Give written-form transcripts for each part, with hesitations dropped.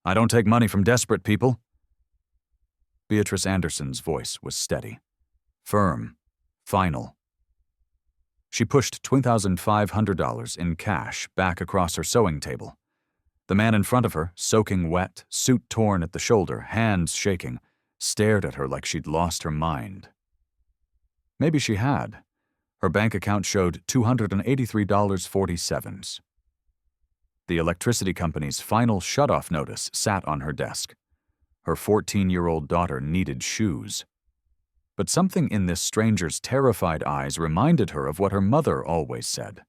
I don't take money from desperate people. Beatrice Anderson's voice was steady, firm, final. She pushed $2,500 in cash back across her sewing table. The man in front of her, soaking wet, suit torn at the shoulder, hands shaking, stared at her like she'd lost her mind. Maybe she had. Her bank account showed $283.47. The electricity company's final shutoff notice sat on her desk. Her 14-year-old daughter needed shoes. But something in this stranger's terrified eyes reminded her of what her mother always said.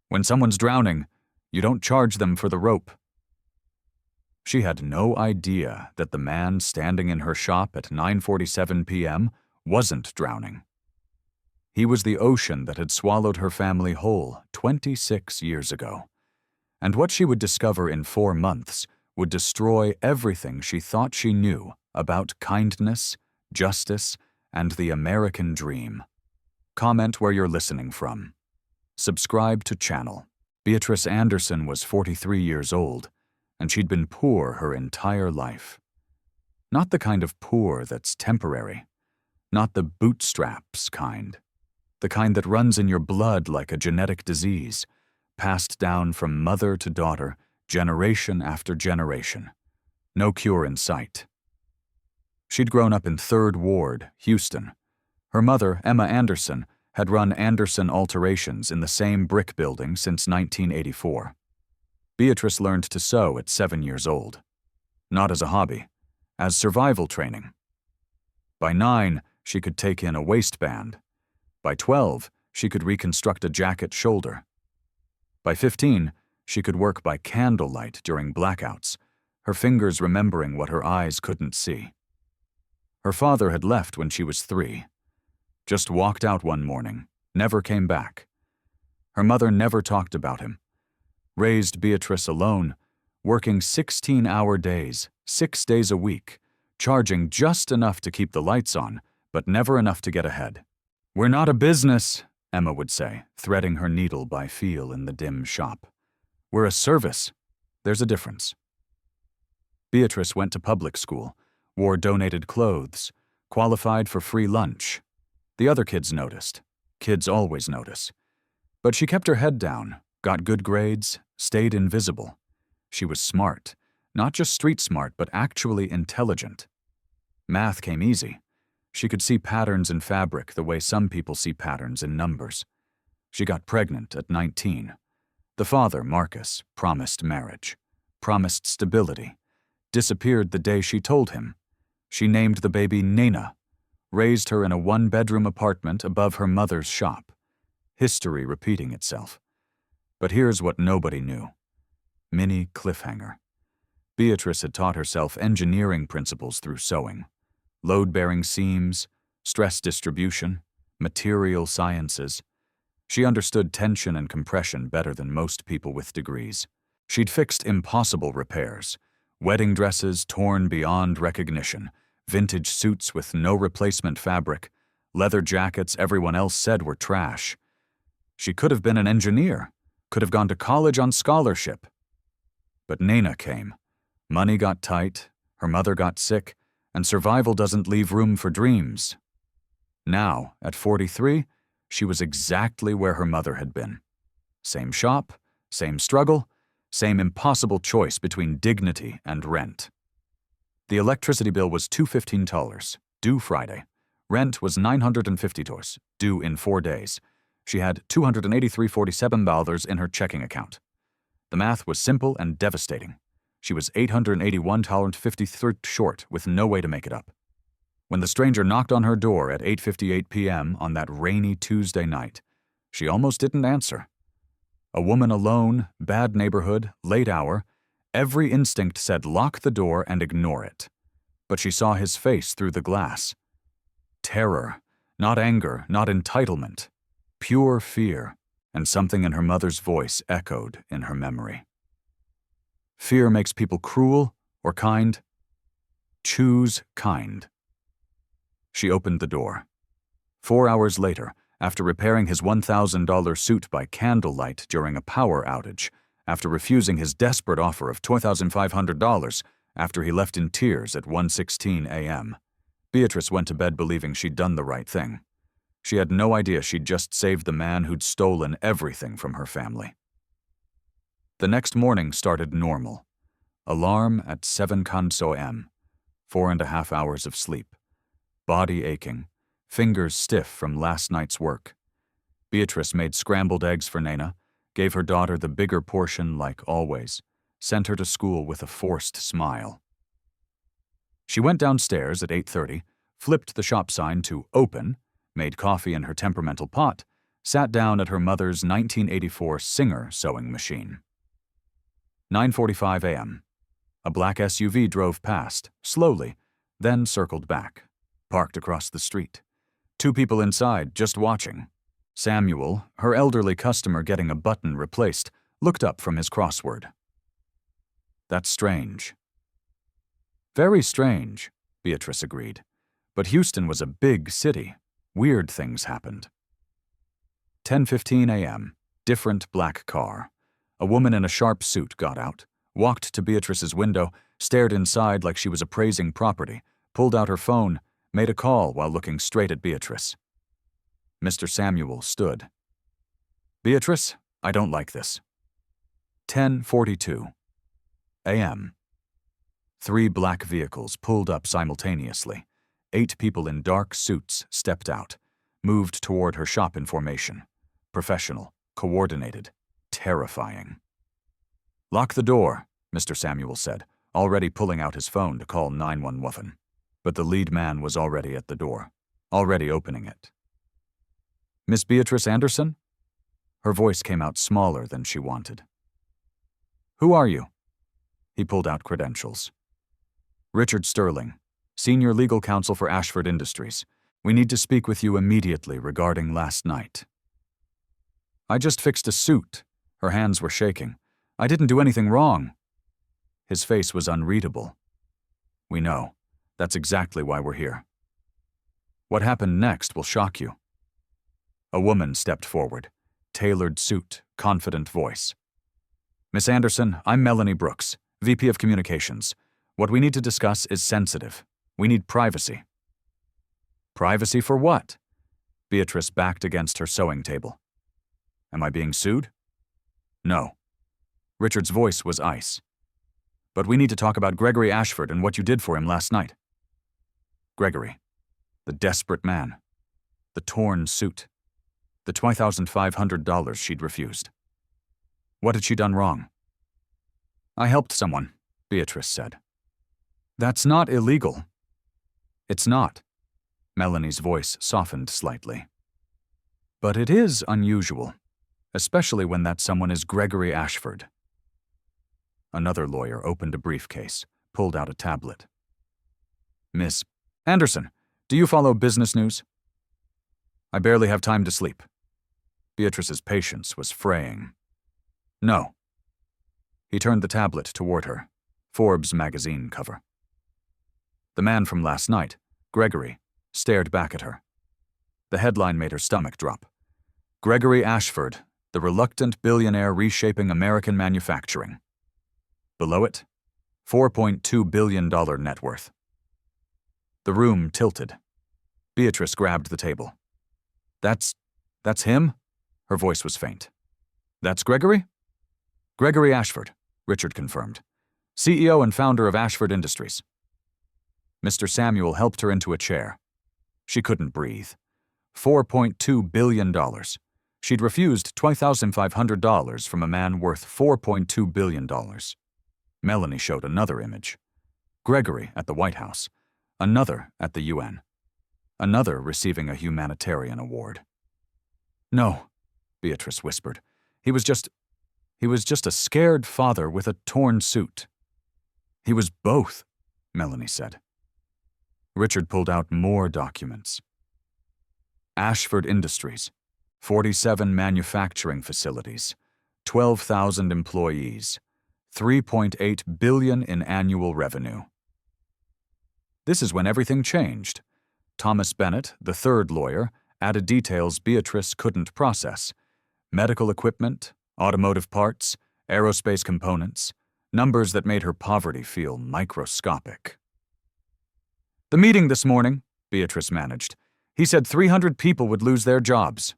When someone's drowning, you don't charge them for the rope. She had no idea that the man standing in her shop at 9:47 p.m. wasn't drowning. He was the ocean that had swallowed her family whole 26 years ago. And what she would discover in 4 months would destroy everything she thought she knew about kindness, justice, and the American dream. Comment where you're listening from. Subscribe to channel. Beatrice Anderson was 43 years old, and she'd been poor her entire life. Not the kind of poor that's temporary. Not the bootstraps kind. The kind that runs in your blood like a genetic disease, passed down from mother to daughter, generation after generation. No cure in sight. She'd grown up in 3rd Ward, Houston. Her mother, Emma Anderson, had run Anderson Alterations in the same brick building since 1984. Beatrice learned to sew at 7 years old. Not as a hobby, as survival training. By 9, she could take in a waistband. By 12, she could reconstruct a jacket shoulder. By 15, she could work by candlelight during blackouts, her fingers remembering what her eyes couldn't see. Her father had left when she was 3. Just walked out one morning, never came back. Her mother never talked about him. Raised Beatrice alone, working 16-hour days, 6 days a week, charging just enough to keep the lights on, but never enough to get ahead. "We're not a business," Emma would say, threading her needle by feel in the dim shop. "We're a service. There's a difference." Beatrice went to public school, wore donated clothes, qualified for free lunch. The other kids noticed. Kids always notice. But she kept her head down, got good grades, stayed invisible. She was smart, not just street smart, but actually intelligent. Math came easy. She could see patterns in fabric the way some people see patterns in numbers. She got pregnant at 19. The father, Marcus, promised marriage, promised stability, disappeared the day she told him. She named the baby Nena, raised her in a 1-bedroom apartment above her mother's shop. History repeating itself. But here's what nobody knew. Mini cliffhanger. Beatrice had taught herself engineering principles through sewing. Load-bearing seams, stress distribution, material sciences. She understood tension and compression better than most people with degrees. She'd fixed impossible repairs, wedding dresses torn beyond recognition, vintage suits with no replacement fabric, leather jackets everyone else said were trash. She could have been an engineer, could have gone to college on scholarship. But Nena came. Money got tight, her mother got sick, and survival doesn't leave room for dreams. Now, at 43, she was exactly where her mother had been. Same shop, same struggle, same impossible choice between dignity and rent. The electricity bill was $215, due Friday. Rent was $950, due in 4 days. She had $283.47 in her checking account. The math was simple and devastating. She was $881.53 short with no way to make it up. When the stranger knocked on her door at 8:58 p.m. on that rainy Tuesday night, she almost didn't answer. A woman alone, bad neighborhood, late hour, every instinct said lock the door and ignore it. But she saw his face through the glass. Terror, not anger, not entitlement. Pure fear, and something in her mother's voice echoed in her memory. Fear makes people cruel or kind. Choose kind. She opened the door. 4 hours later, after repairing his $1,000 suit by candlelight during a power outage, after refusing his desperate offer of $2,500 after he left in tears at 1:16 a.m. Beatrice went to bed believing she'd done the right thing. She had no idea she'd just saved the man who'd stolen everything from her family. The next morning started normal. Alarm at 7:00 a.m. 4.5 hours of sleep. Body aching, fingers stiff from last night's work. Beatrice made scrambled eggs for Nena, gave her daughter the bigger portion like always, sent her to school with a forced smile. She went downstairs at 8:30, flipped the shop sign to open, made coffee in her temperamental pot, sat down at her mother's 1984 Singer sewing machine. 9:45 a.m. A black SUV drove past, slowly, then circled back, parked across the street. 2 people inside, just watching. Samuel, her elderly customer getting a button replaced, looked up from his crossword. That's strange. Very strange, Beatrice agreed. But Houston was a big city. Weird things happened. 10:15 a.m. Different black car. A woman in a sharp suit got out, walked to Beatrice's window, stared inside like she was appraising property, pulled out her phone, made a call while looking straight at Beatrice. Mr. Samuel stood. Beatrice, I don't like this. 10:42 a.m. 3 black vehicles pulled up simultaneously. 8 people in dark suits stepped out, moved toward her shop in formation. Professional, coordinated, terrifying. Lock the door, Mr. Samuel said, already pulling out his phone to call 911. But the lead man was already at the door, already opening it. Miss Beatrice Anderson? Her voice came out smaller than she wanted. Who are you? He pulled out credentials. Richard Sterling, Senior Legal Counsel for Ashford Industries. We need to speak with you immediately regarding last night. I just fixed a suit. Her hands were shaking. I didn't do anything wrong. His face was unreadable. We know. That's exactly why we're here. What happened next will shock you. A woman stepped forward. Tailored suit, confident voice. Miss Anderson, I'm Melanie Brooks, VP of Communications. What we need to discuss is sensitive. We need privacy. Privacy for what? Beatrice backed against her sewing table. Am I being sued? No. Richard's voice was ice. But we need to talk about Gregory Ashford and what you did for him last night. Gregory. The desperate man. The torn suit. The $2,500 she'd refused. What had she done wrong? I helped someone, Beatrice said. That's not illegal. It's not. Melanie's voice softened slightly. But it is unusual, especially when that someone is Gregory Ashford. Another lawyer opened a briefcase, pulled out a tablet. Miss Anderson, do you follow business news? I barely have time to sleep. Beatrice's patience was fraying. No. He turned the tablet toward her. Forbes magazine cover. The man from last night, Gregory, stared back at her. The headline made her stomach drop. Gregory Ashford, the reluctant billionaire reshaping American manufacturing. Below it, $4.2 billion net worth. The room tilted. Beatrice grabbed the table. That's him? Her voice was faint. That's Gregory? Gregory Ashford, Richard confirmed. CEO and founder of Ashford Industries. Mr. Samuel helped her into a chair. She couldn't breathe. $4.2 billion. She'd refused $2,500 from a man worth $4.2 billion. Melanie showed another image. Gregory at the White House. Another at the UN. Another receiving a humanitarian award. No, Beatrice whispered. He was just a scared father with a torn suit. He was both, Melanie said. Richard pulled out more documents. Ashford Industries, 47 manufacturing facilities, 12,000 employees, $3.8 billion in annual revenue. This is when everything changed. Thomas Bennett, the third lawyer, added details Beatrice couldn't process. Medical equipment, automotive parts, aerospace components, numbers that made her poverty feel microscopic. "The meeting this morning," Beatrice managed. "He said 300 people would lose their jobs."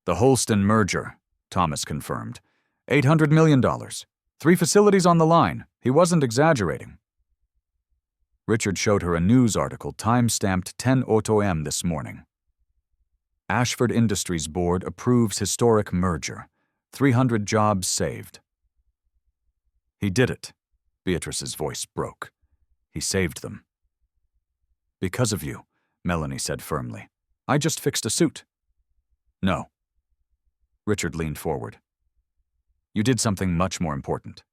"The Holston merger," Thomas confirmed. $800 million. 3 facilities on the line. He wasn't exaggerating. Richard showed her a news article time-stamped 10:00 a.m. this morning. Ashford Industries Board approves historic merger. 300 jobs saved. "He did it." Beatrice's voice broke. "He saved them." "Because of you," Melanie said firmly. "I just fixed a suit." "No." Richard leaned forward. "You did something much more important."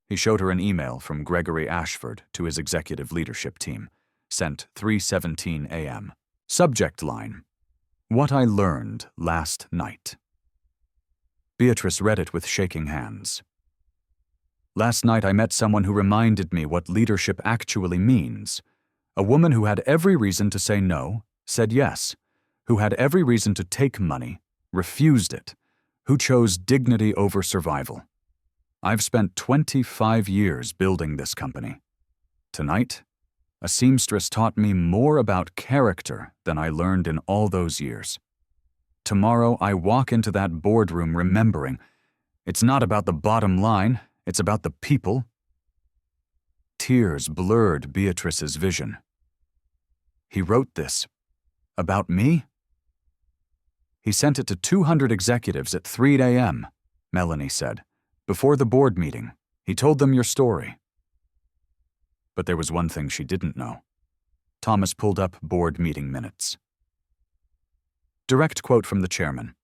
He showed her an email from Gregory Ashford to his executive leadership team, sent 3:17 a.m. Subject line: "What I learned last night." Beatrice read it with shaking hands. "Last night I met someone who reminded me what leadership actually means. A woman who had every reason to say no, said yes, who had every reason to take money, refused it, who chose dignity over survival. I've spent 25 years building this company. Tonight, a seamstress taught me more about character than I learned in all those years. Tomorrow I walk into that boardroom remembering it's not about the bottom line, it's about the people." Tears blurred Beatrice's vision. "He wrote this. About me?" "He sent it to 200 executives at 3 a.m., Melanie said. "Before the board meeting. He told them your story." But there was one thing she didn't know. Thomas pulled up board meeting minutes. Direct quote from the chairman.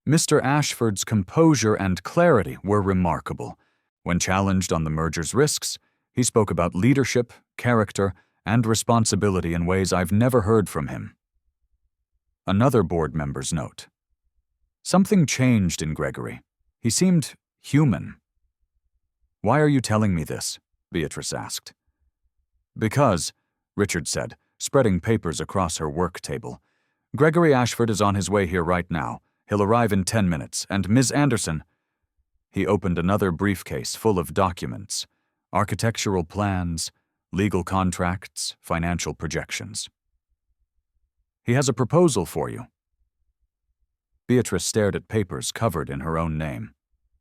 "Mr. Ashford's composure and clarity were remarkable. When challenged on the merger's risks, he spoke about leadership, character, and responsibility in ways I've never heard from him." Another board member's note. "Something changed in Gregory. He seemed human." "Why are you telling me this?" Beatrice asked. "Because," Richard said, spreading papers across her work table, "Gregory Ashford is on his way here right now. He'll arrive in 10 minutes, and Ms. Anderson—" He opened another briefcase full of documents, architectural plans, legal contracts, financial projections. "He has a proposal for you." Beatrice stared at papers covered in her own name.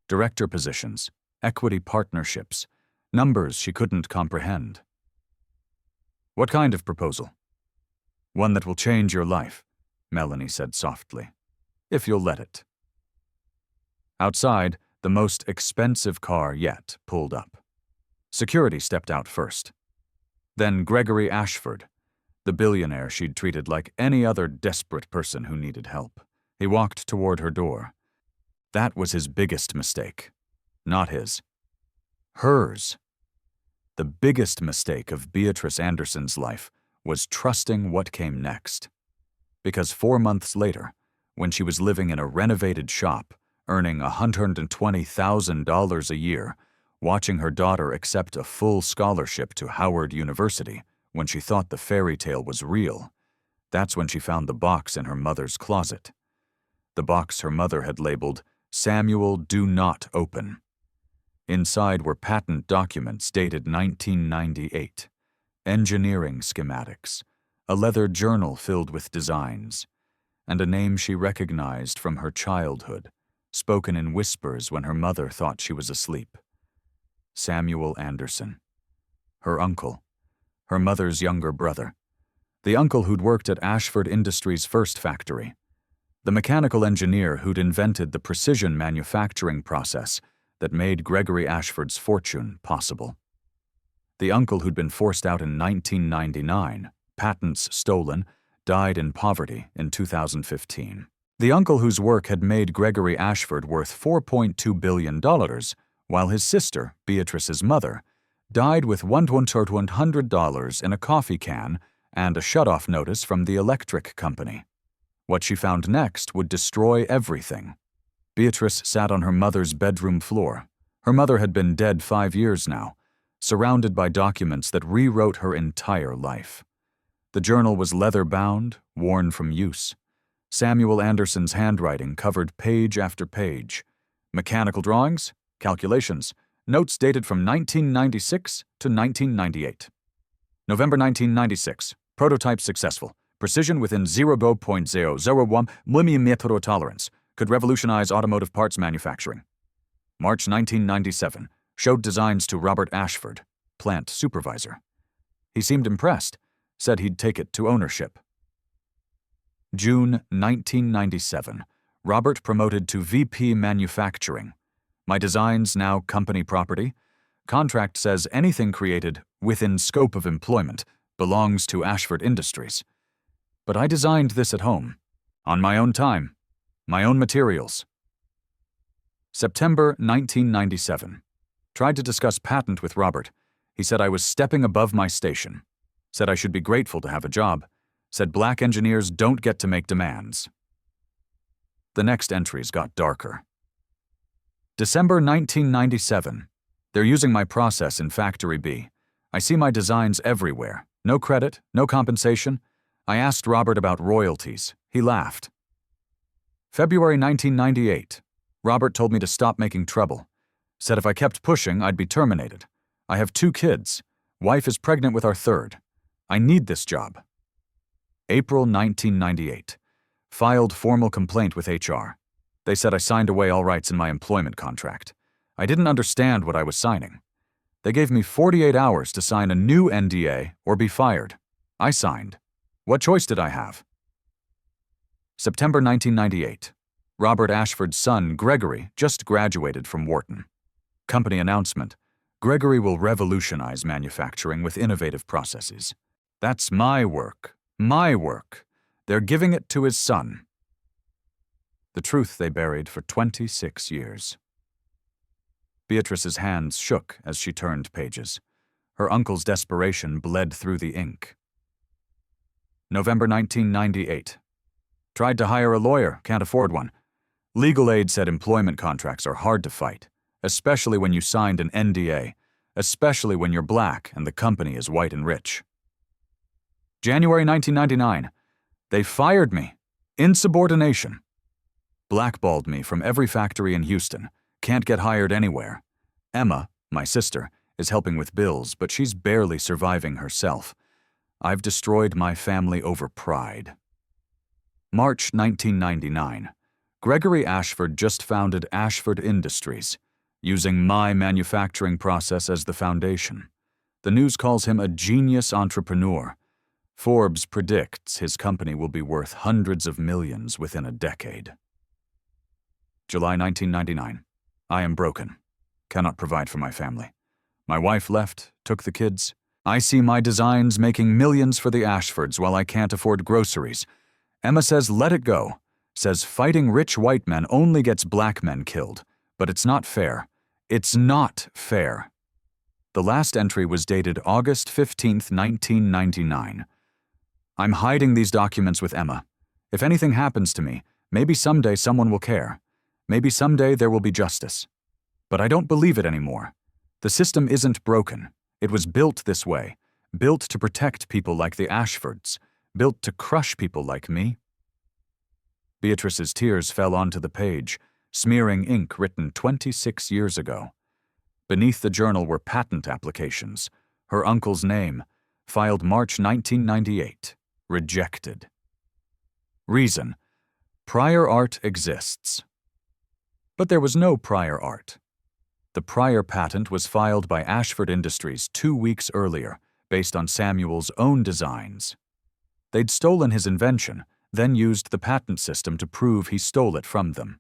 Director positions, equity partnerships, numbers she couldn't comprehend. "What kind of proposal?" "One that will change your life," Melanie said softly. "If you'll let it." Outside, the most expensive car yet pulled up. Security stepped out first. Then Gregory Ashford, the billionaire she'd treated like any other desperate person who needed help. He walked toward her door. That was his biggest mistake. Not his. Hers. The biggest mistake of Beatrice Anderson's life was trusting what came next. Because 4 months later, when she was living in a renovated shop, earning $120,000 a year, watching her daughter accept a full scholarship to Howard University when she thought the fairy tale was real, that's when she found the box in her mother's closet. The box her mother had labeled, "Samuel, do not open." Inside were patent documents dated 1998, engineering schematics, a leather journal filled with designs, and a name she recognized from her childhood, spoken in whispers when her mother thought she was asleep. Samuel Anderson. Her uncle. Her mother's younger brother. The uncle who'd worked at Ashford Industries' first factory. The mechanical engineer who'd invented the precision manufacturing process that made Gregory Ashford's fortune possible. The uncle who'd been forced out in 1999, patents stolen, died in poverty in 2015. The uncle whose work had made Gregory Ashford worth $4.2 billion, while his sister, Beatrice's mother, died with $100 in a coffee can and a shut-off notice from the electric company. What she found next would destroy everything. Beatrice sat on her mother's bedroom floor. Her mother had been dead 5 years now, surrounded by documents that rewrote her entire life. The journal was leather-bound, worn from use. Samuel Anderson's handwriting covered page after page. Mechanical drawings, calculations, notes dated from 1996 to 1998. November 1996. Prototype successful. Precision within 0.001 mm tolerance. Could revolutionize automotive parts manufacturing. March 1997. Showed designs to Robert Ashford, plant supervisor. He seemed impressed, said he'd take it to ownership. June 1997. Robert promoted to VP Manufacturing. My designs now company property. Contract says anything created within scope of employment belongs to Ashford Industries. But I designed this at home, on my own time, my own materials. September 1997. Tried to discuss patent with Robert. He said I was stepping above my station. Said I should be grateful to have a job. Said black engineers don't get to make demands. The next entries got darker. December 1997. They're using my process in Factory B. I see my designs everywhere. No credit, no compensation. I asked Robert about royalties. He laughed. February 1998. Robert told me to stop making trouble. Said if I kept pushing, I'd be terminated. I have 2 kids. Wife is pregnant with our 3rd. I need this job. April 1998. Filed formal complaint with HR. They said I signed away all rights in my employment contract. I didn't understand what I was signing. They gave me 48 hours to sign a new NDA or be fired. I signed. What choice did I have? September 1998. Robert Ashford's son, Gregory, just graduated from Wharton. Company announcement. Gregory will revolutionize manufacturing with innovative processes. That's my work. My work. They're giving it to his son. The truth they buried for 26 years. Beatrice's hands shook as she turned pages. Her uncle's desperation bled through the ink. November 1998. Tried to hire a lawyer, can't afford one. Legal aid said employment contracts are hard to fight, especially when you signed an NDA, especially when you're black and the company is white and rich. January 1999. They fired me. Insubordination. Blackballed me from every factory in Houston. Can't get hired anywhere. Emma, my sister, is helping with bills, but she's barely surviving herself. I've destroyed my family over pride. March 1999. Gregory Ashford just founded Ashford Industries, using my manufacturing process as the foundation. The news calls him a genius entrepreneur. Forbes predicts his company will be worth hundreds of millions within a decade. July 1999. I am broken. Cannot provide for my family. My wife left, took the kids. I see my designs making millions for the Ashfords while I can't afford groceries. Emma says let it go. Says fighting rich white men only gets black men killed. But it's not fair. It's not fair. The last entry was dated August 15, 1999. I'm hiding these documents with Emma. If anything happens to me, maybe someday someone will care. Maybe someday there will be justice. But I don't believe it anymore. The system isn't broken. It was built this way, built to protect people like the Ashfords, built to crush people like me. Beatrice's tears fell onto the page, smearing ink written 26 years ago. Beneath the journal were patent applications, her uncle's name, filed March 1998, rejected. Reason: prior art exists. But there was no prior art. The prior patent was filed by Ashford Industries 2 weeks earlier, based on Samuel's own designs. They'd stolen his invention, then used the patent system to prove he stole it from them.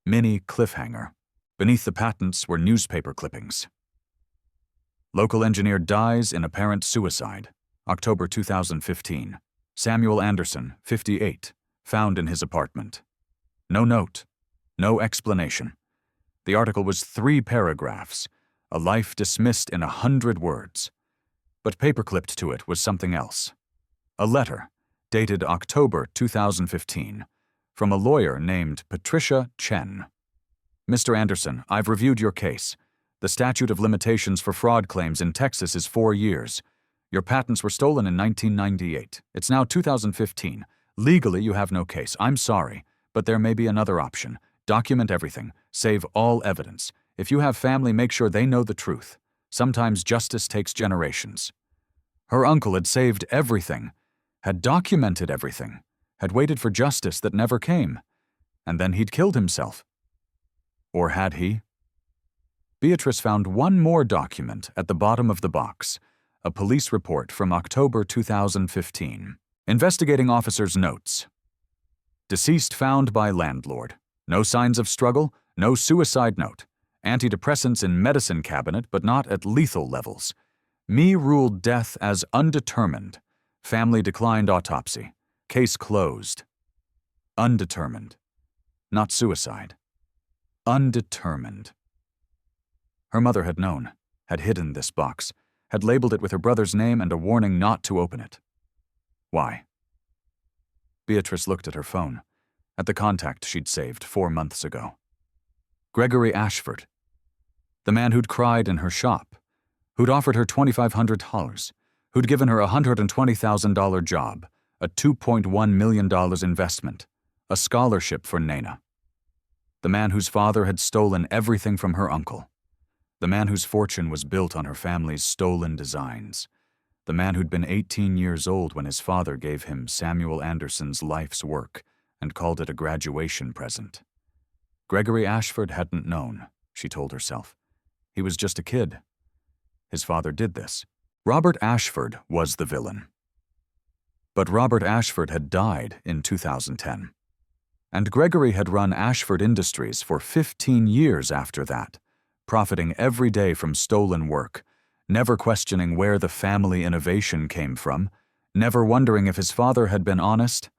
Mini cliffhanger. Beneath the patents were newspaper clippings. Local engineer dies in apparent suicide. October 2015. Samuel Anderson, 58, found in his apartment. No note. No explanation. The article was 3 paragraphs, a life dismissed in 100 words. But paperclipped to it was something else. A letter, dated October 2015, from a lawyer named Patricia Chen. Mr. Anderson, I've reviewed your case. The statute of limitations for fraud claims in Texas is 4 years. Your patents were stolen in 1998. It's now 2015. Legally, you have no case. I'm sorry, but there may be another option. Document everything. Save all evidence. If you have family, make sure they know the truth. Sometimes justice takes generations. Her uncle had saved everything, had documented everything, had waited for justice that never came, and then he'd killed himself. Or had he? Beatrice found one more document at the bottom of the box, a police report from October 2015. Investigating officer's notes. Deceased found by landlord. No signs of struggle, no suicide note. Antidepressants in medicine cabinet, but not at lethal levels. Me ruled death as undetermined. Family declined autopsy. Case closed. Undetermined. Not suicide. Undetermined. Her mother had known, had hidden this box, had labeled it with her brother's name and a warning not to open it. Why? Beatrice looked at her phone, at the contact she'd saved 4 months ago. Gregory Ashford, the man who'd cried in her shop, who'd offered her $2,500, who'd given her a $120,000 job, a $2.1 million investment, a scholarship for Nana. The man whose father had stolen everything from her uncle. The man whose fortune was built on her family's stolen designs. The man who'd been 18 years old when his father gave him Samuel Anderson's life's work and called it a graduation present. Gregory Ashford hadn't known, she told herself. He was just a kid. His father did this. Robert Ashford was the villain. But Robert Ashford had died in 2010. And Gregory had run Ashford Industries for 15 years after that, profiting every day from stolen work, never questioning where the family innovation came from, never wondering if his father had been honest.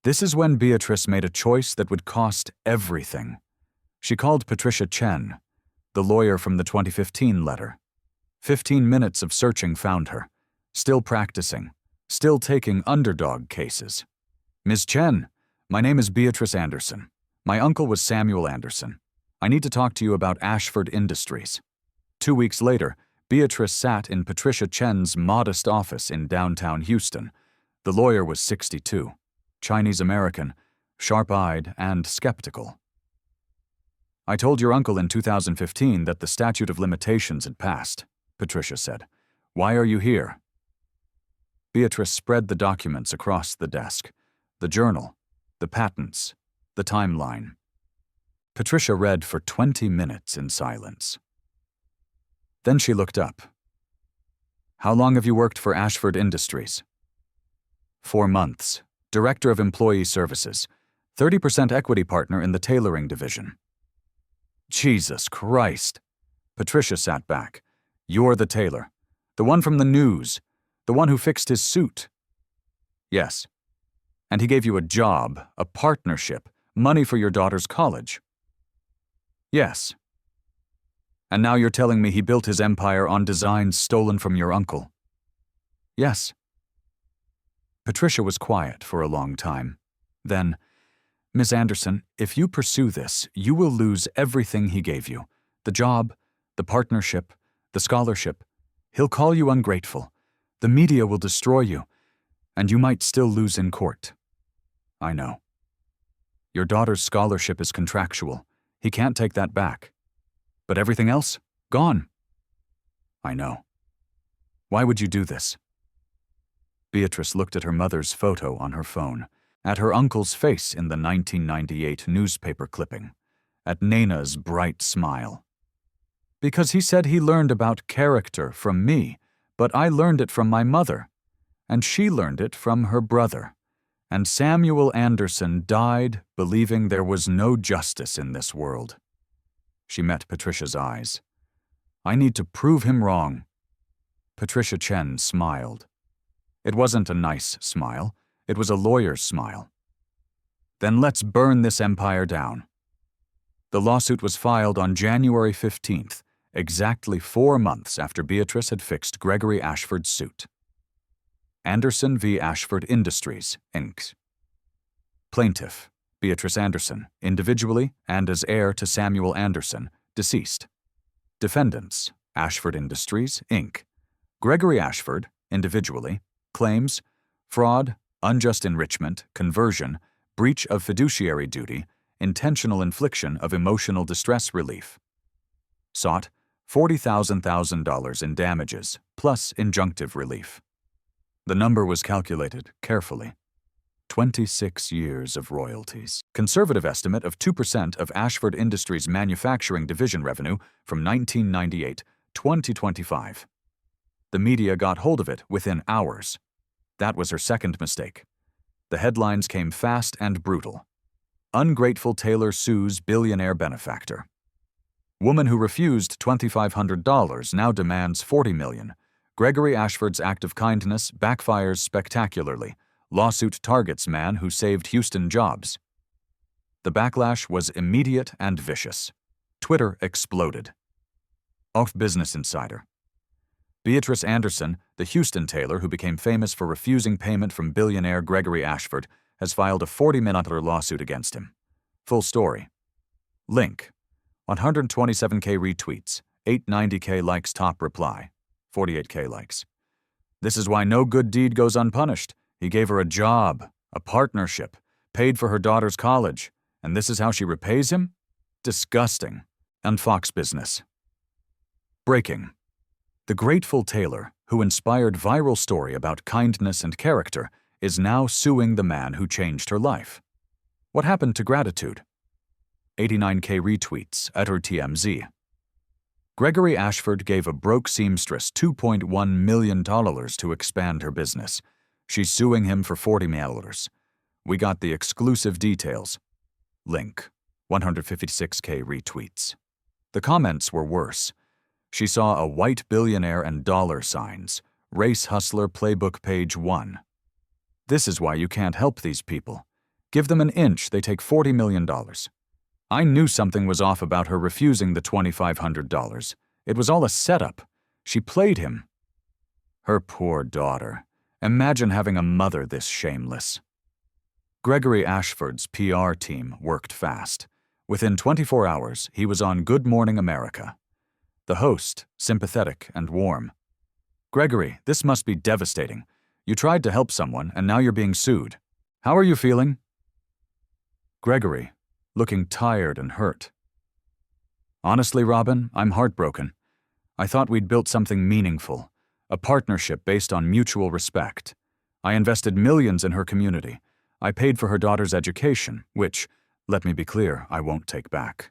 This is when Beatrice made a choice that would cost everything. She called Patricia Chen, the lawyer from the 2015 letter. 15 minutes of searching found her, still practicing, still taking underdog cases. Ms. Chen, my name is Beatrice Anderson. My uncle was Samuel Anderson. I need to talk to you about Ashford Industries. 2 weeks later, Beatrice sat in Patricia Chen's modest office in downtown Houston. The lawyer was 62, Chinese-American, sharp-eyed, and skeptical. I told your uncle in 2015 that the statute of limitations had passed, Patricia said. Why are you here? Beatrice spread the documents across the desk, the journal, the patents, the timeline. Patricia read for 20 minutes in silence. Then she looked up. How long have you worked for Ashford Industries? 4 months. Director of Employee Services. 30% equity partner in the tailoring division. Jesus Christ. Patricia sat back. You're the tailor. The one from the news. The one who fixed his suit. Yes. And he gave you a job, a partnership, money for your daughter's college. Yes. And now you're telling me he built his empire on designs stolen from your uncle. Yes. Patricia was quiet for a long time. Then, Miss Anderson, if you pursue this, you will lose everything he gave you. The job, the partnership, the scholarship. He'll call you ungrateful. The media will destroy you, and you might still lose in court. I know. Your daughter's scholarship is contractual. He can't take that back. But everything else? Gone. I know. Why would you do this? Beatrice looked at her mother's photo on her phone, at her uncle's face in the 1998 newspaper clipping, at Nana's bright smile. Because he said he learned about character from me, but I learned it from my mother, and she learned it from her brother. And Samuel Anderson died believing there was no justice in this world. She met Patricia's eyes. I need to prove him wrong. Patricia Chen smiled. It wasn't a nice smile. It was a lawyer's smile. Then let's burn this empire down. The lawsuit was filed on January 15th, exactly 4 months after Beatrice had fixed Gregory Ashford's suit. Anderson v. Ashford Industries, Inc. Plaintiff, Beatrice Anderson, individually and as heir to Samuel Anderson, deceased. Defendants, Ashford Industries, Inc. Gregory Ashford, individually, claims fraud, unjust enrichment, conversion, breach of fiduciary duty, intentional infliction of emotional distress relief. Sought $40,000 in damages, plus injunctive relief. The number was calculated carefully. 26 years of royalties. Conservative estimate of 2% of Ashford Industries' manufacturing division revenue from 1998 to 2025. The media got hold of it within hours. That was her second mistake. The headlines came fast and brutal. Ungrateful Tailor sues billionaire benefactor. Woman who refused $2,500 now demands $40 million. Gregory Ashford's act of kindness backfires spectacularly. Lawsuit targets man who saved Houston jobs. The backlash was immediate and vicious. Twitter exploded. Off Business Insider. Beatrice Anderson, the Houston tailor who became famous for refusing payment from billionaire Gregory Ashford, has filed a $40 million lawsuit against him. Full story. Link. 127K retweets, 890K likes top reply, 48K likes. This is why no good deed goes unpunished. He gave her a job, a partnership, paid for her daughter's college, and this is how she repays him? Disgusting. And Fox Business. Breaking. The grateful tailor, who inspired viral story about kindness and character, is now suing the man who changed her life. What happened to gratitude? 89K retweets at her TMZ. Gregory Ashford gave a broke seamstress $2.1 million to expand her business. She's suing him for $40 million. We got the exclusive details. Link. 156K retweets. The comments were worse. She saw a white billionaire and dollar signs. Race Hustler Playbook page 1. This is why you can't help these people. Give them an inch, they take $40 million. I knew something was off about her refusing the $2,500. It was all a setup. She played him. Her poor daughter. Imagine having a mother this shameless. Gregory Ashford's PR team worked fast. Within 24 hours, he was on Good Morning America. The host, sympathetic and warm. Gregory, this must be devastating. You tried to help someone, and now you're being sued. How are you feeling? Gregory, looking tired and hurt. Honestly, Robin, I'm heartbroken. I thought we'd built something meaningful, a partnership based on mutual respect. I invested millions in her community. I paid for her daughter's education, which, let me be clear, I won't take back.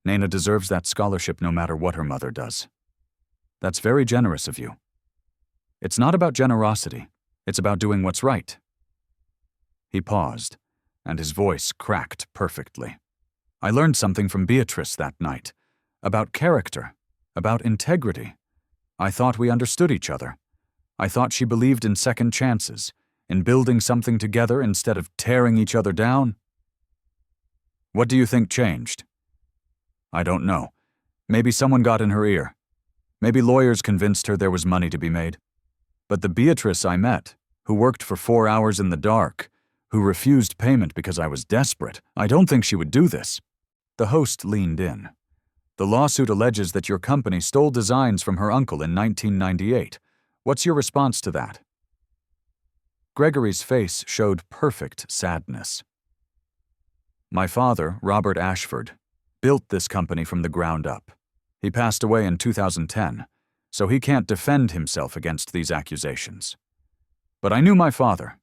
Nana deserves that scholarship no matter what her mother does. That's very generous of you. It's not about generosity. It's about doing what's right. He paused, and his voice cracked perfectly. I learned something from Beatrice that night. About character. About integrity. I thought we understood each other. I thought she believed in second chances, in building something together instead of tearing each other down. What do you think changed? I don't know. Maybe someone got in her ear. Maybe lawyers convinced her there was money to be made. But the Beatrice I met, who worked for 4 hours in the dark, who refused payment because I was desperate, I don't think she would do this. The host leaned in. The lawsuit alleges that your company stole designs from her uncle in 1998. What's your response to that? Gregory's face showed perfect sadness. My father, Robert Ashford, built this company from the ground up. He passed away in 2010, so he can't defend himself against these accusations. But I knew my father.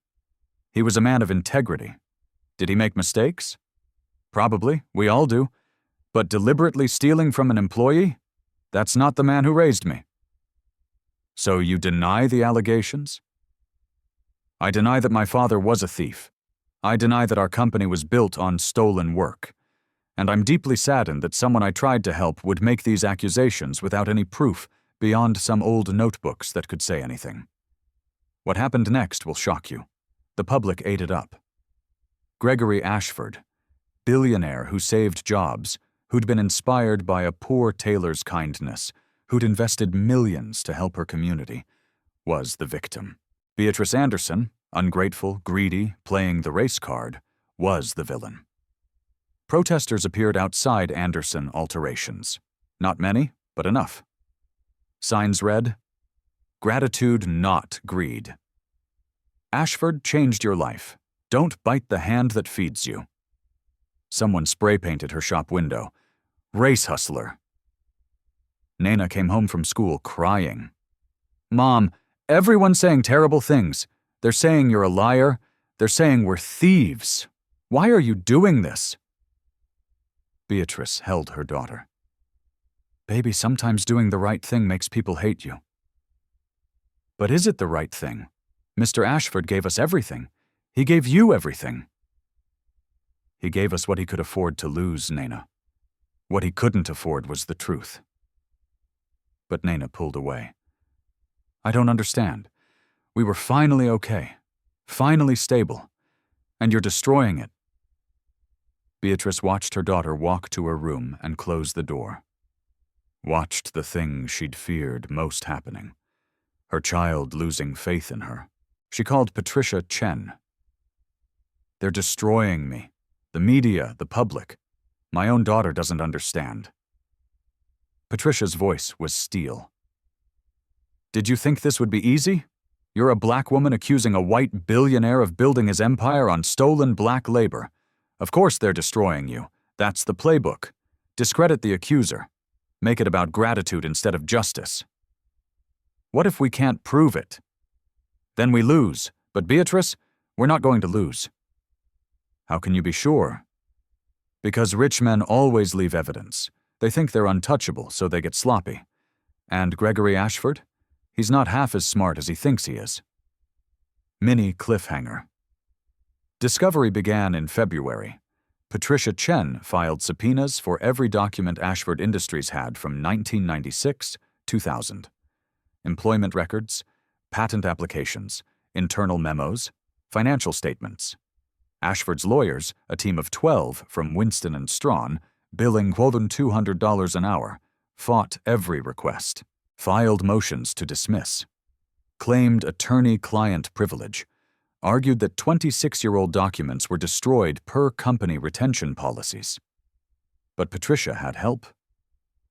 He was a man of integrity. Did he make mistakes? Probably, we all do. But deliberately stealing from an employee? That's not the man who raised me. So you deny the allegations? I deny that my father was a thief. I deny that our company was built on stolen work. And I'm deeply saddened that someone I tried to help would make these accusations without any proof beyond some old notebooks that could say anything. What happened next will shock you. The public ate it up. Gregory Ashford, billionaire who saved jobs, who'd been inspired by a poor tailor's kindness, who'd invested millions to help her community, was the victim. Beatrice Anderson, ungrateful, greedy, playing the race card, was the villain. Protesters appeared outside Anderson alterations. Not many, but enough. Signs read, "Gratitude, not greed." Ashford changed your life. Don't bite the hand that feeds you. Someone spray-painted her shop window. "Race hustler." Nana came home from school crying. "Mom, everyone's saying terrible things. They're saying you're a liar. They're saying we're thieves. Why are you doing this?" Beatrice held her daughter. "Baby, sometimes doing the right thing makes people hate you." "But is it the right thing? Mr. Ashford gave us everything. He gave you everything." "He gave us what he could afford to lose, Nana. What he couldn't afford was the truth." But Nana pulled away. "I don't understand. We were finally okay, finally stable, and you're destroying it." Beatrice watched her daughter walk to her room and close the door. Watched the thing she'd feared most happening. Her child losing faith in her. She called Patricia Chen. "They're destroying me. The media, the public. My own daughter doesn't understand." Patricia's voice was steel. "Did you think this would be easy? You're a black woman accusing a white billionaire of building his empire on stolen black labor. Of course they're destroying you. That's the playbook. Discredit the accuser. Make it about gratitude instead of justice. What if we can't prove it? Then we lose. But Beatrice, we're not going to lose." "How can you be sure?" "Because rich men always leave evidence. They think they're untouchable, so they get sloppy. And Gregory Ashford? He's not half as smart as he thinks he is." Mini cliffhanger. Discovery began in February. Patricia Chen filed subpoenas for every document Ashford Industries had from 1996-2000. Employment records, patent applications, internal memos, financial statements. Ashford's lawyers, a team of 12 from Winston and Strawn, billing $200 an hour, fought every request, filed motions to dismiss, claimed attorney-client privilege, argued that 26-year-old documents were destroyed per company retention policies. But Patricia had help.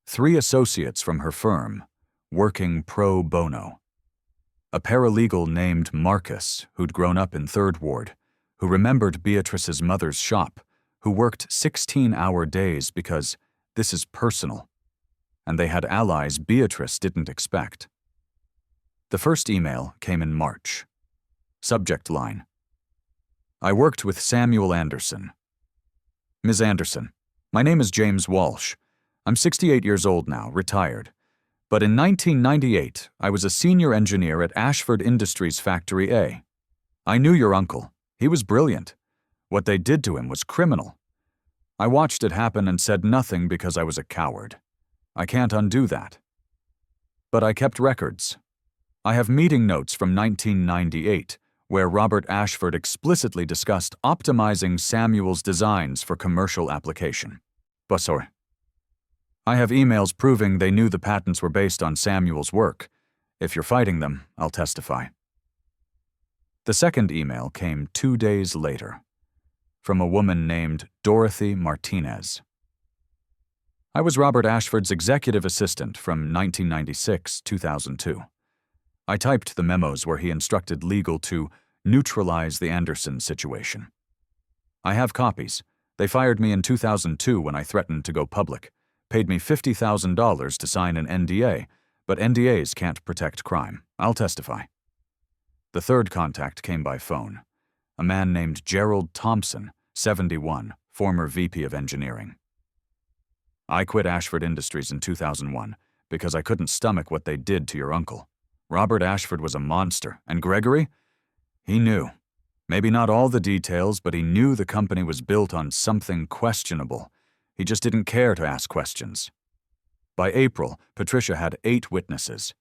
3 associates from her firm, working pro bono. A paralegal named Marcus, who'd grown up in Third Ward, who remembered Beatrice's mother's shop, who worked 16-hour days because this is personal, and they had allies Beatrice didn't expect. The first email came in March. Subject line: "I worked with Samuel Anderson. Ms. Anderson, my name is James Walsh. I'm 68 years old now, retired. But in 1998, I was a senior engineer at Ashford Industries Factory A. I knew your uncle. He was brilliant. What they did to him was criminal. I watched it happen and said nothing because I was a coward. I can't undo that. But I kept records. I have meeting notes from 1998, where Robert Ashford explicitly discussed optimizing Samuel's designs for commercial application. Sorry. I have emails proving they knew the patents were based on Samuel's work. If you're fighting them, I'll testify." The second email came 2 days later, from a woman named Dorothy Martinez. "I was Robert Ashford's executive assistant from 1996-2002. I typed the memos where he instructed legal to neutralize the Anderson situation. I have copies. They fired me in 2002 when I threatened to go public, paid me $50,000 to sign an NDA, but NDAs can't protect crime. I'll testify." The third contact came by phone. A man named Gerald Thompson, 71, former VP of Engineering. "I quit Ashford Industries in 2001 because I couldn't stomach what they did to your uncle. Robert Ashford was a monster, and Gregory? He knew. Maybe not all the details, but he knew the company was built on something questionable. He just didn't care to ask questions." By April, Patricia had 8 witnesses.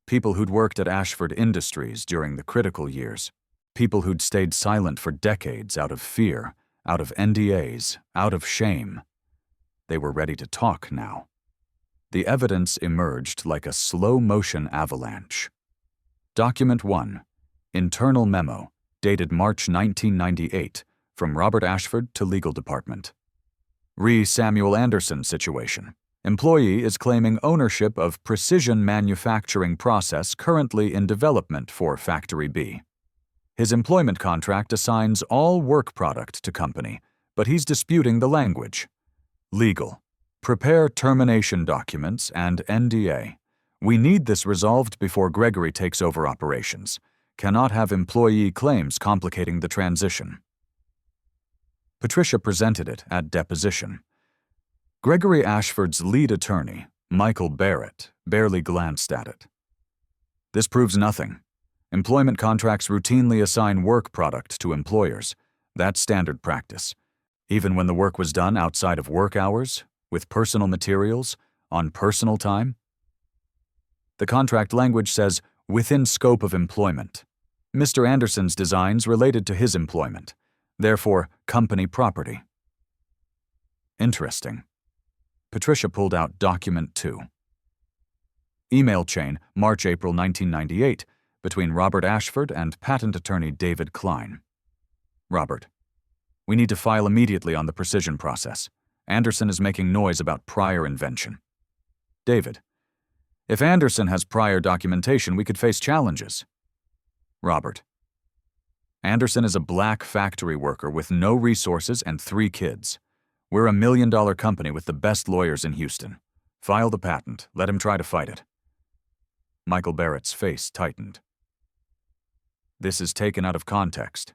People who'd worked at Ashford Industries during the critical years. People who'd stayed silent for decades out of fear, out of NDAs, out of shame. They were ready to talk now. The evidence emerged like a slow-motion avalanche. Document 1. Internal memo, dated March 1998, from Robert Ashford to Legal Department. Samuel Anderson situation. Employee is claiming ownership of precision manufacturing process currently in development for Factory B. His employment contract assigns all work product to company, but he's disputing the language. Legal. Prepare termination documents and NDA. We need this resolved before Gregory takes over operations. Cannot have employee claims complicating the transition. Patricia presented it at deposition. Gregory Ashford's lead attorney, Michael Barrett, barely glanced at it. This proves nothing. Employment contracts routinely assign work product to employers. That's standard practice. Even when the work was done outside of work hours, with personal materials, on personal time. The contract language says, within scope of employment. Mr. Anderson's designs related to his employment, therefore company property. Interesting. Patricia pulled out Document 2. Email chain, March-April 1998, between Robert Ashford and patent attorney David Klein. Robert, we need to file immediately on the precision process. Anderson is making noise about prior invention. David, if Anderson has prior documentation, we could face challenges. Robert, Anderson is a black factory worker with no resources and 3 kids. We're a $1 million company with the best lawyers in Houston. File the patent. Let him try to fight it. Michael Barrett's face tightened. This is taken out of context.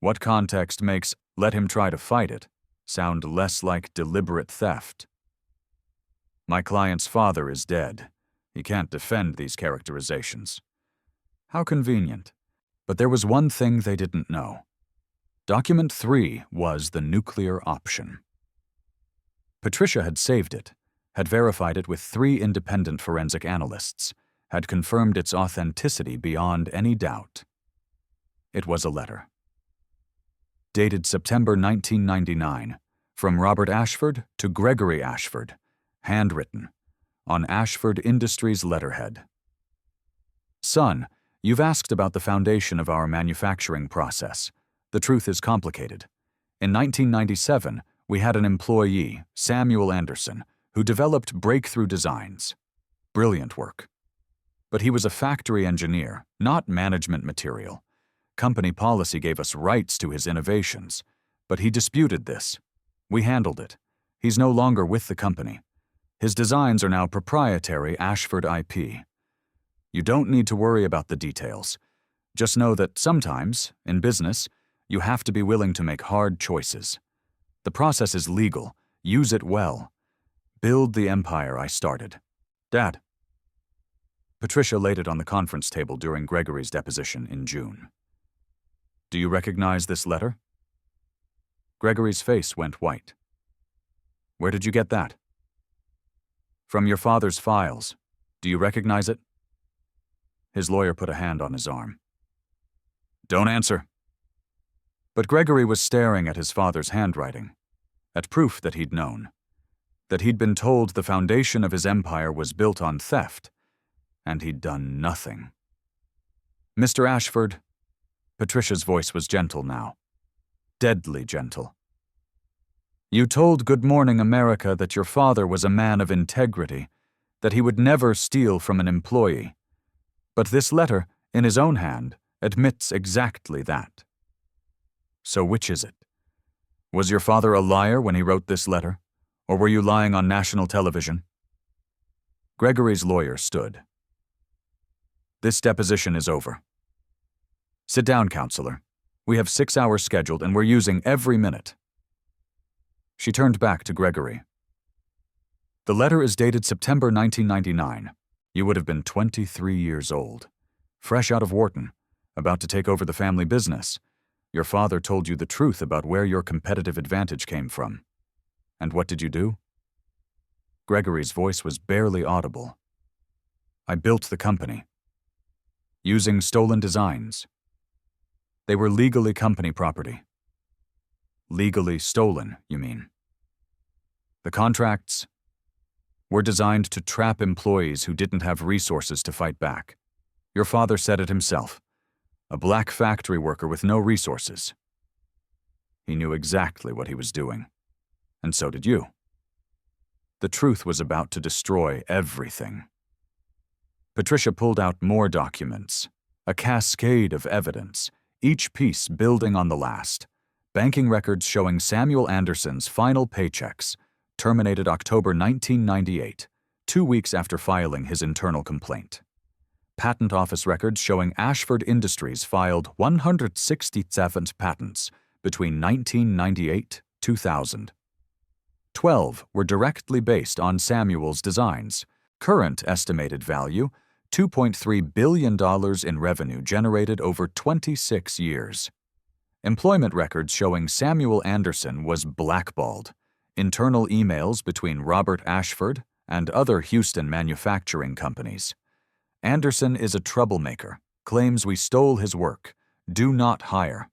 What context makes "let him try to fight it" sound less like deliberate theft? My client's father is dead. He can't defend these characterizations. How convenient. But there was one thing they didn't know. Document 3 was the nuclear option. Patricia had saved it, had verified it with 3 independent forensic analysts, had confirmed its authenticity beyond any doubt. It was a letter. Dated September 1999, from Robert Ashford to Gregory Ashford, handwritten, on Ashford Industries letterhead. Son, you've asked about the foundation of our manufacturing process. The truth is complicated. In 1997, we had an employee, Samuel Anderson, who developed breakthrough designs. Brilliant work. But he was a factory engineer, not management material. Company policy gave us rights to his innovations, but he disputed this. We handled it. He's no longer with the company. His designs are now proprietary Ashford IP. You don't need to worry about the details. Just know that sometimes, in business, you have to be willing to make hard choices. The process is legal. Use it well. Build the empire I started. Dad. Patricia laid it on the conference table during Gregory's deposition in June. Do you recognize this letter? Gregory's face went white. Where did you get that? From your father's files. Do you recognize it? His lawyer put a hand on his arm. Don't answer. But Gregory was staring at his father's handwriting, at proof that he'd known, that he'd been told the foundation of his empire was built on theft, and he'd done nothing. Mr. Ashford, Patricia's voice was gentle now, deadly gentle. You told Good Morning America that your father was a man of integrity, that he would never steal from an employee. But this letter, in his own hand, admits exactly that. So which is it? Was your father a liar when he wrote this letter, or were you lying on national television? Gregory's lawyer stood. This deposition is over. Sit down, counselor. We have 6 hours scheduled and we're using every minute. She turned back to Gregory. The letter is dated September 1999. You would have been 23 years old, fresh out of Wharton, about to take over the family business. Your father told you the truth about where your competitive advantage came from. And what did you do? Gregory's voice was barely audible. I built the company. Using stolen designs. They were legally company property. Legally stolen, you mean? The contracts were designed to trap employees who didn't have resources to fight back. Your father said it himself. A black factory worker with no resources. He knew exactly what he was doing. And so did you. The truth was about to destroy everything. Patricia pulled out more documents, a cascade of evidence, each piece building on the last, Banking records showing Samuel Anderson's final paychecks, terminated October 1998, 2 weeks after filing his internal complaint. Patent office records showing Ashford Industries filed 167 patents between 1998-2000. 12 were directly based on Samuel's designs. Current estimated value, $2.3 billion in revenue generated over 26 years. Employment records showing Samuel Anderson was blackballed. Internal emails between Robert Ashford and other Houston manufacturing companies. Anderson is a troublemaker, claims we stole his work, do not hire.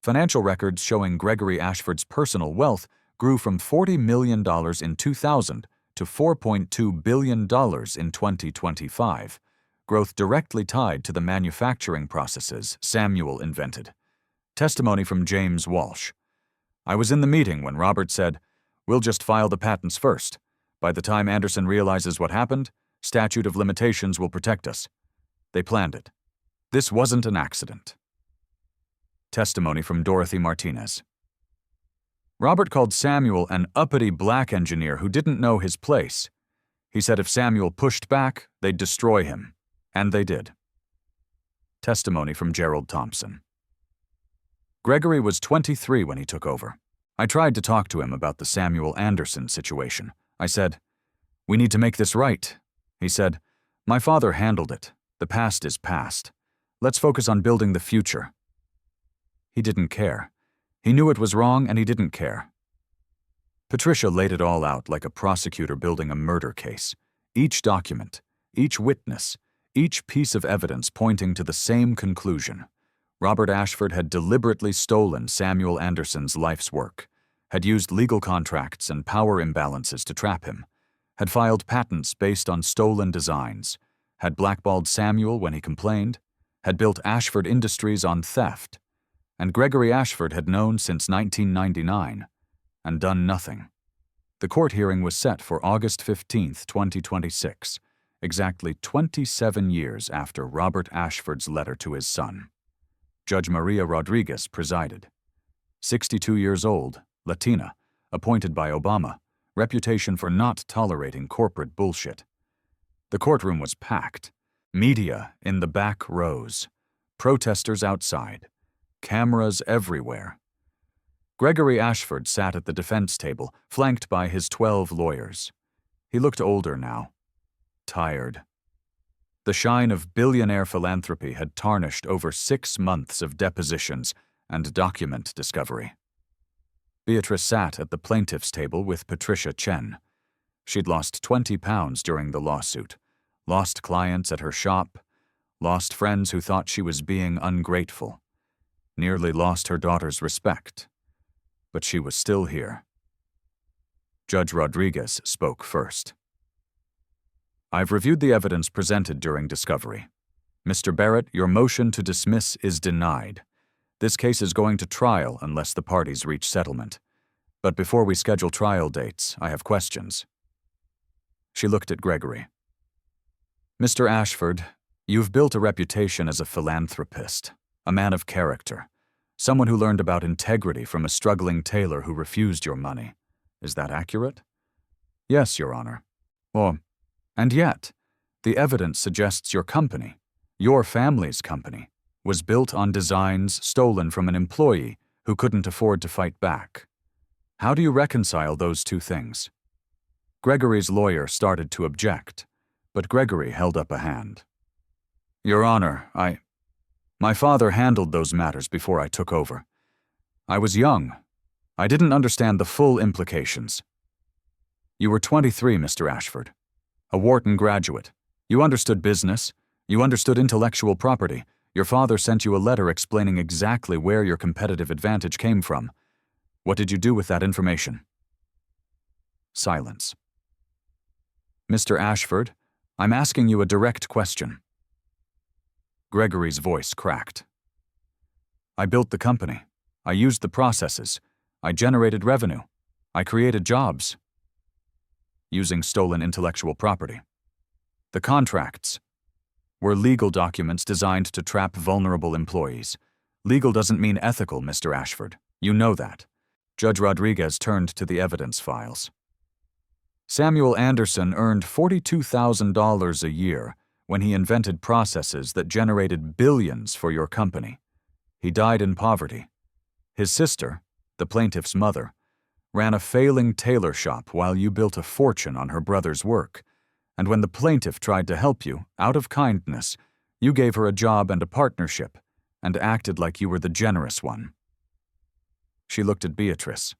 Financial records showing Gregory Ashford's personal wealth grew from $40 million in 2000 to $4.2 billion in 2025, growth directly tied to the manufacturing processes Samuel invented. Testimony from James Walsh. I was in the meeting when Robert said, "We'll just file the patents first. By the time Anderson realizes what happened, statute of limitations will protect us." They planned it. This wasn't an accident. Testimony from Dorothy Martinez. Robert called Samuel an uppity black engineer who didn't know his place. He said if Samuel pushed back, they'd destroy him. And they did. Testimony from Gerald Thompson. Gregory was 23 when he took over. I tried to talk to him about the Samuel Anderson situation. I said, "We need to make this right." He said, "My father handled it. The past is past. Let's focus on building the future." He didn't care. He knew it was wrong and he didn't care. Patricia laid it all out like a prosecutor building a murder case. Each document, each witness, each piece of evidence pointing to the same conclusion. Robert Ashford had deliberately stolen Samuel Anderson's life's work, had used legal contracts and power imbalances to trap him, had filed patents based on stolen designs, had blackballed Samuel when he complained, had built Ashford Industries on theft, and Gregory Ashford had known since 1999 and done nothing. The court hearing was set for August 15, 2026, exactly 27 years after Robert Ashford's letter to his son. Judge Maria Rodriguez presided. 62 years old, Latina, appointed by Obama, reputation for not tolerating corporate bullshit. The courtroom was packed. Media in the back rows. Protesters outside. Cameras everywhere. Gregory Ashford sat at the defense table, flanked by his 12 lawyers. He looked older now. Tired. The shine of billionaire philanthropy had tarnished over 6 months of depositions and document discovery. Beatrice sat at the plaintiff's table with Patricia Chen. She'd lost 20 pounds during the lawsuit, lost clients at her shop, lost friends who thought she was being ungrateful, nearly lost her daughter's respect. But she was still here. Judge Rodriguez spoke first. "I've reviewed the evidence presented during discovery. Mr. Barrett, your motion to dismiss is denied. This case is going to trial unless the parties reach settlement. But before we schedule trial dates, I have questions." She looked at Gregory. "Mr. Ashford, you've built a reputation as a philanthropist, a man of character, someone who learned about integrity from a struggling tailor who refused your money. Is that accurate?" "Yes, Your Honor." And yet, the evidence suggests your company, your family's company, was built on designs stolen from an employee who couldn't afford to fight back. How do you reconcile those two things?" Gregory's lawyer started to object, but Gregory held up a hand. "Your Honor, my father handled those matters before I took over. I was young. I didn't understand the full implications." "You were 23, Mr. Ashford. A Wharton graduate. You understood business. You understood intellectual property. Your father sent you a letter explaining exactly where your competitive advantage came from. What did you do with that information?" Silence. "Mr. Ashford, I'm asking you a direct question." Gregory's voice cracked. "I built the company. I used the processes. I generated revenue. I created jobs." Using stolen intellectual property. The contracts were legal documents designed to trap vulnerable employees. Legal doesn't mean ethical, Mr. Ashford. You know that. Judge Rodriguez turned to the evidence files. Samuel Anderson earned $42,000 a year when he invented processes that generated billions for your company. He died in poverty. His sister, the plaintiff's mother, ran a failing tailor shop while you built a fortune on her brother's work, and when the plaintiff tried to help you, out of kindness, you gave her a job and a partnership, and acted like you were the generous one. She looked at Beatrice.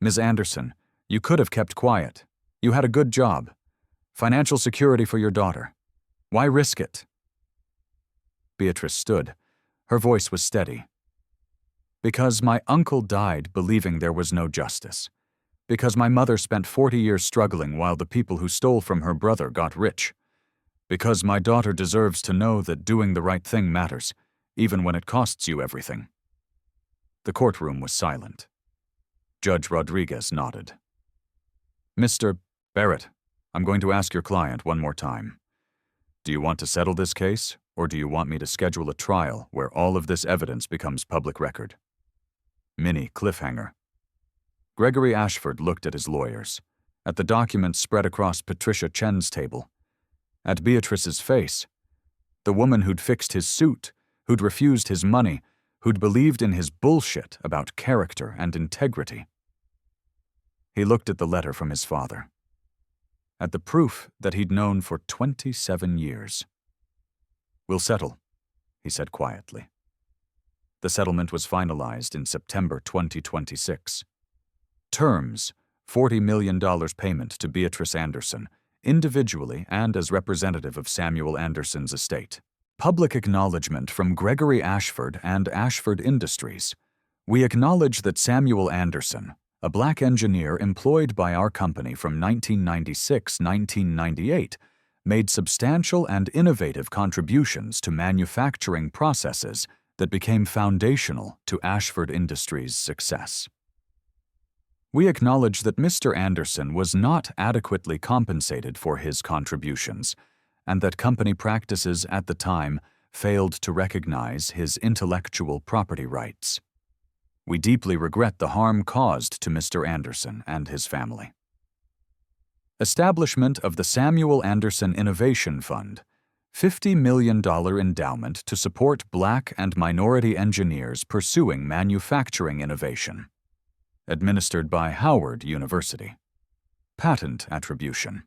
Ms. Anderson, you could have kept quiet. You had a good job. Financial security for your daughter. Why risk it? Beatrice stood. Her voice was steady. Because my uncle died believing there was no justice. Because my mother spent 40 years struggling while the people who stole from her brother got rich. Because my daughter deserves to know that doing the right thing matters, even when it costs you everything. The courtroom was silent. Judge Rodriguez nodded. Mr. Barrett, I'm going to ask your client one more time. Do you want to settle this case, or do you want me to schedule a trial where all of this evidence becomes public record? Mini cliffhanger. Gregory Ashford looked at his lawyers, at the documents spread across Patricia Chen's table, at Beatrice's face, the woman who'd fixed his suit, who'd refused his money, who'd believed in his bullshit about character and integrity. He looked at the letter from his father, at the proof that he'd known for 27 years. We'll settle, he said quietly. The settlement was finalized in September 2026. Terms: $40 million payment to Beatrice Anderson, individually and as representative of Samuel Anderson's estate. Public acknowledgement from Gregory Ashford and Ashford Industries. We acknowledge that Samuel Anderson, a black engineer employed by our company from 1996-1998, made substantial and innovative contributions to manufacturing processes that became foundational to Ashford Industries' success. We acknowledge that Mr. Anderson was not adequately compensated for his contributions, and that company practices at the time failed to recognize his intellectual property rights. We deeply regret the harm caused to Mr. Anderson and his family. Establishment of the Samuel Anderson Innovation Fund, $50 million endowment to support black and minority engineers pursuing manufacturing innovation. Administered by Howard University. Patent attribution.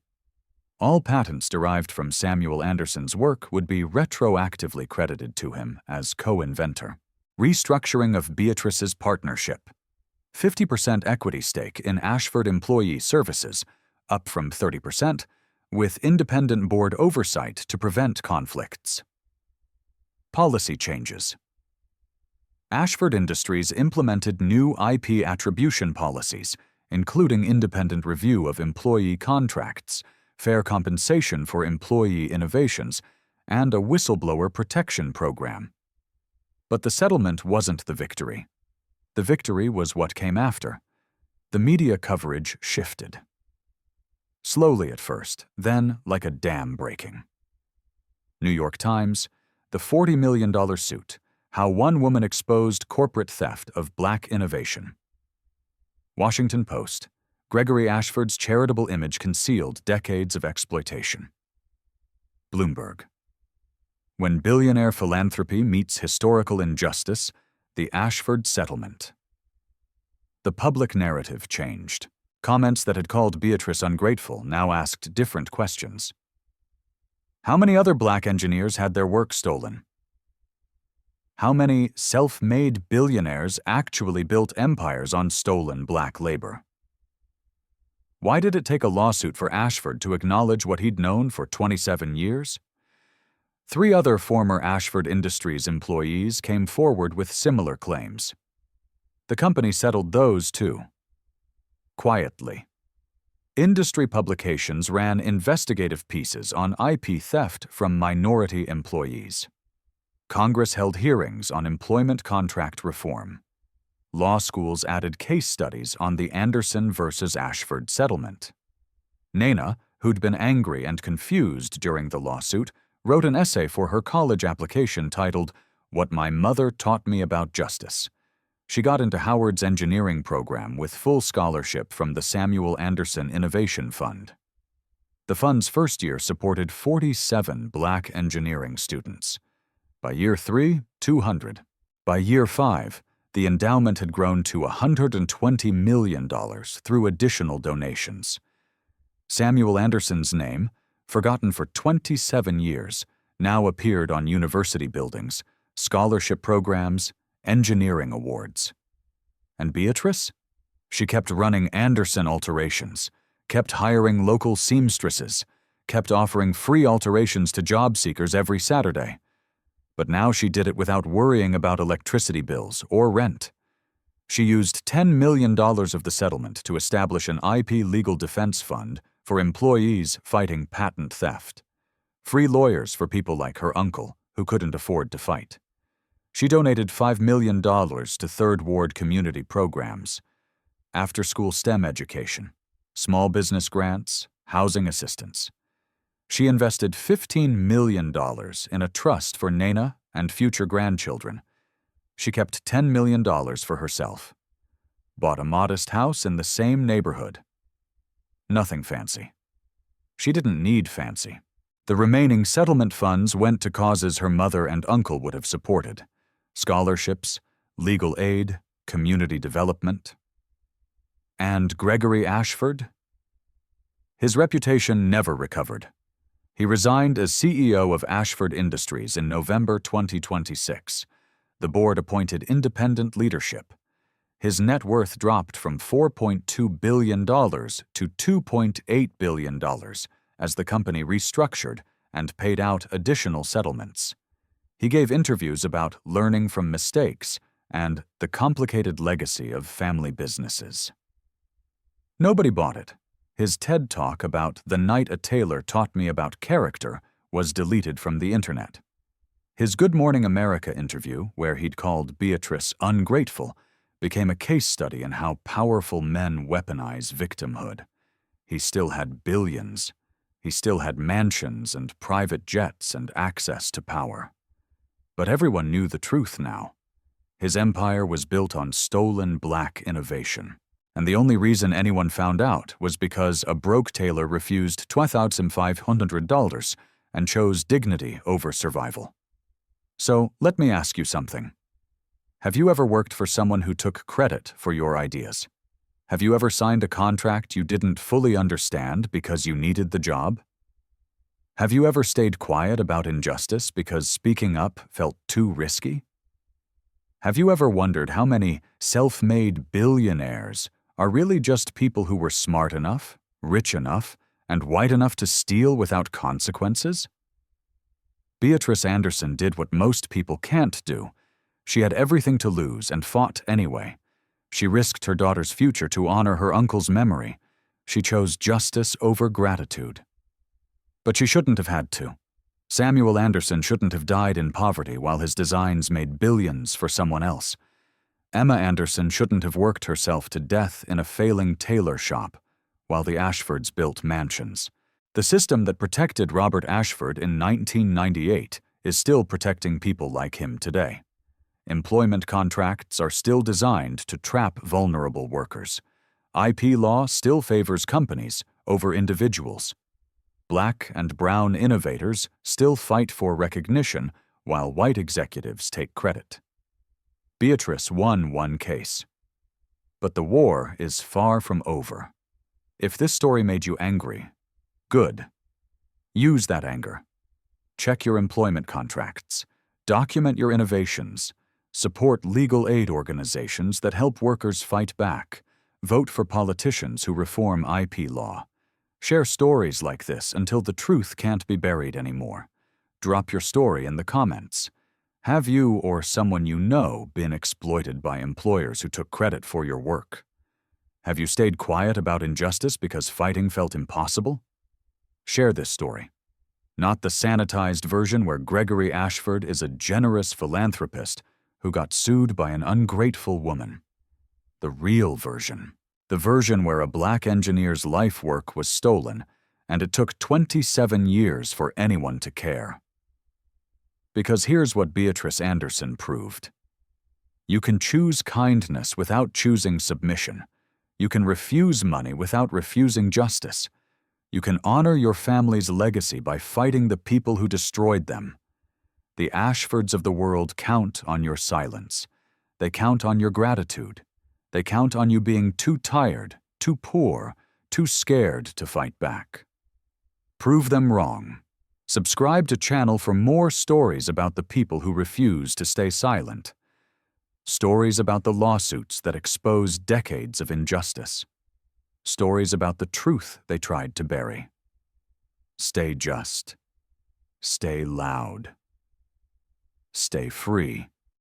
All patents derived from Samuel Anderson's work would be retroactively credited to him as co-inventor. Restructuring of Beatrice's partnership. 50% equity stake in Ashford Employee Services, up from 30%, with independent board oversight to prevent conflicts. Policy changes. Ashford Industries implemented new IP attribution policies, including independent review of employee contracts, fair compensation for employee innovations, and a whistleblower protection program. But the settlement wasn't the victory. The victory was what came after. The media coverage shifted. Slowly at first, then like a dam breaking. New York Times, the $40 million suit, how one woman exposed corporate theft of black innovation. Washington Post, Gregory Ashford's charitable image concealed decades of exploitation. Bloomberg, when billionaire philanthropy meets historical injustice, the Ashford settlement. The public narrative changed. Comments that had called Beatrice ungrateful now asked different questions. How many other black engineers had their work stolen? How many self-made billionaires actually built empires on stolen black labor? Why did it take a lawsuit for Ashford to acknowledge what he'd known for 27 years? 3 other former Ashford Industries employees came forward with similar claims. The company settled those too. Quietly. Industry publications ran investigative pieces on IP theft from minority employees. Congress held hearings on employment contract reform. Law schools added case studies on the Anderson versus Ashford settlement. Nana, who'd been angry and confused during the lawsuit, wrote an essay for her college application titled, "What My Mother Taught Me About Justice." She got into Howard's engineering program with full scholarship from the Samuel Anderson Innovation Fund. The fund's first year supported 47 black engineering students. By year 3, 200. By year 5, the endowment had grown to $120 million through additional donations. Samuel Anderson's name, forgotten for 27 years, now appeared on university buildings, scholarship programs, engineering awards. And Beatrice? She kept running Anderson alterations, kept hiring local seamstresses, kept offering free alterations to job seekers every Saturday. But now she did it without worrying about electricity bills or rent. She used $10 million of the settlement to establish an IP legal defense fund for employees fighting patent theft. Free lawyers for people like her uncle, who couldn't afford to fight. She donated $5 million to Third Ward community programs, after-school STEM education, small business grants, housing assistance. She invested $15 million in a trust for Nana and future grandchildren. She kept $10 million for herself. Bought a modest house in the same neighborhood. Nothing fancy. She didn't need fancy. The remaining settlement funds went to causes her mother and uncle would have supported: scholarships, legal aid, community development. And Gregory Ashford? His reputation never recovered. He resigned as CEO of Ashford Industries in November 2026. The board appointed independent leadership. His net worth dropped from $4.2 billion to $2.8 billion as the company restructured and paid out additional settlements. He gave interviews about learning from mistakes and the complicated legacy of family businesses. Nobody bought it. His TED Talk about the night a tailor taught me about character was deleted from the internet. His Good Morning America interview, where he'd called Beatrice ungrateful, became a case study in how powerful men weaponize victimhood. He still had billions. He still had mansions and private jets and access to power. But everyone knew the truth now. His empire was built on stolen black innovation. And the only reason anyone found out was because a broke tailor refused $2,500 and chose dignity over survival. So let me ask you something. Have you ever worked for someone who took credit for your ideas? Have you ever signed a contract you didn't fully understand because you needed the job? Have you ever stayed quiet about injustice because speaking up felt too risky? Have you ever wondered how many self-made billionaires are really just people who were smart enough, rich enough, and white enough to steal without consequences? Beatrice Anderson did what most people can't do. She had everything to lose and fought anyway. She risked her daughter's future to honor her uncle's memory. She chose justice over gratitude. But she shouldn't have had to. Samuel Anderson shouldn't have died in poverty while his designs made billions for someone else. Emma Anderson shouldn't have worked herself to death in a failing tailor shop while the Ashfords built mansions. The system that protected Robert Ashford in 1998 is still protecting people like him today. Employment contracts are still designed to trap vulnerable workers. IP law still favors companies over individuals. Black and brown innovators still fight for recognition while white executives take credit. Beatrice won one case. But the war is far from over. If this story made you angry, good. Use that anger. Check your employment contracts. Document your innovations. Support legal aid organizations that help workers fight back. Vote for politicians who reform IP law. Share stories like this until the truth can't be buried anymore. Drop your story in the comments. Have you or someone you know been exploited by employers who took credit for your work? Have you stayed quiet about injustice because fighting felt impossible? Share this story. Not the sanitized version where Gregory Ashford is a generous philanthropist who got sued by an ungrateful woman. The real version. The version where a black engineer's life work was stolen, and it took 27 years for anyone to care. Because here's what Beatrice Anderson proved. You can choose kindness without choosing submission. You can refuse money without refusing justice. You can honor your family's legacy by fighting the people who destroyed them. The Ashfords of the world count on your silence. They count on your gratitude. They count on you being too tired, too poor, too scared to fight back. Prove them wrong. Subscribe to channel for more stories about the people who refuse to stay silent. Stories about the lawsuits that expose decades of injustice. Stories about the truth they tried to bury. Stay just. Stay loud. Stay free.